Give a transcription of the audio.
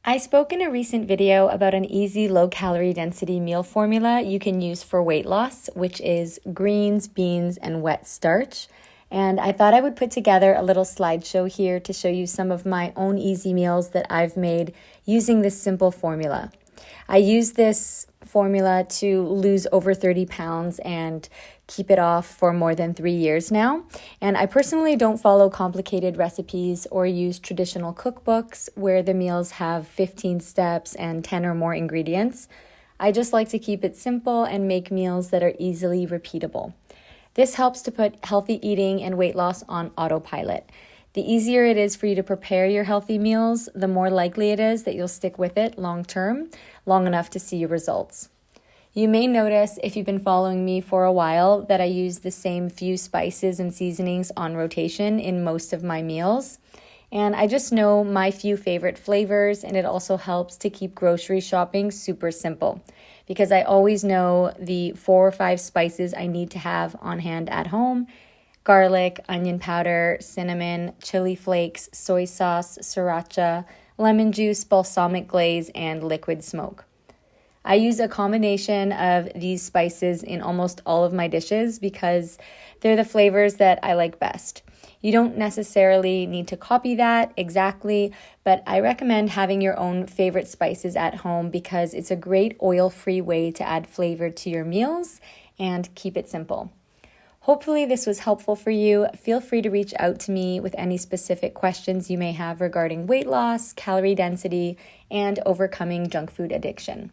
I spoke in a recent video about an easy low-calorie density meal formula you can use for weight loss, which is greens, beans, and wet starch. And I thought I would put together a little slideshow here to show you some of my own easy meals that I've made using this simple formula. I use this formula to lose over 30 pounds and keep it off for more than 3 years now. And I personally don't follow complicated recipes or use traditional cookbooks where the meals have 15 steps and 10 or more ingredients. I just like to keep it simple and make meals that are easily repeatable. This helps to put healthy eating and weight loss on autopilot. The easier it is for you to prepare your healthy meals, the more likely it is that you'll stick with it long term, long enough to see your results. You may notice, if you've been following me for a while, that I use the same few spices and seasonings on rotation in most of my meals. And I just know my few favorite flavors, and it also helps to keep grocery shopping super simple because I always know the 4 or 5 spices I need to have on hand at home: garlic, onion powder, cinnamon, chili flakes, soy sauce, sriracha, lemon juice, balsamic glaze, and liquid smoke. I use a combination of these spices in almost all of my dishes because they're the flavors that I like best. You don't necessarily need to copy that exactly, but I recommend having your own favorite spices at home because it's a great oil-free way to add flavor to your meals and keep it simple. Hopefully this was helpful for you. Feel free to reach out to me with any specific questions you may have regarding weight loss, calorie density, and overcoming junk food addiction.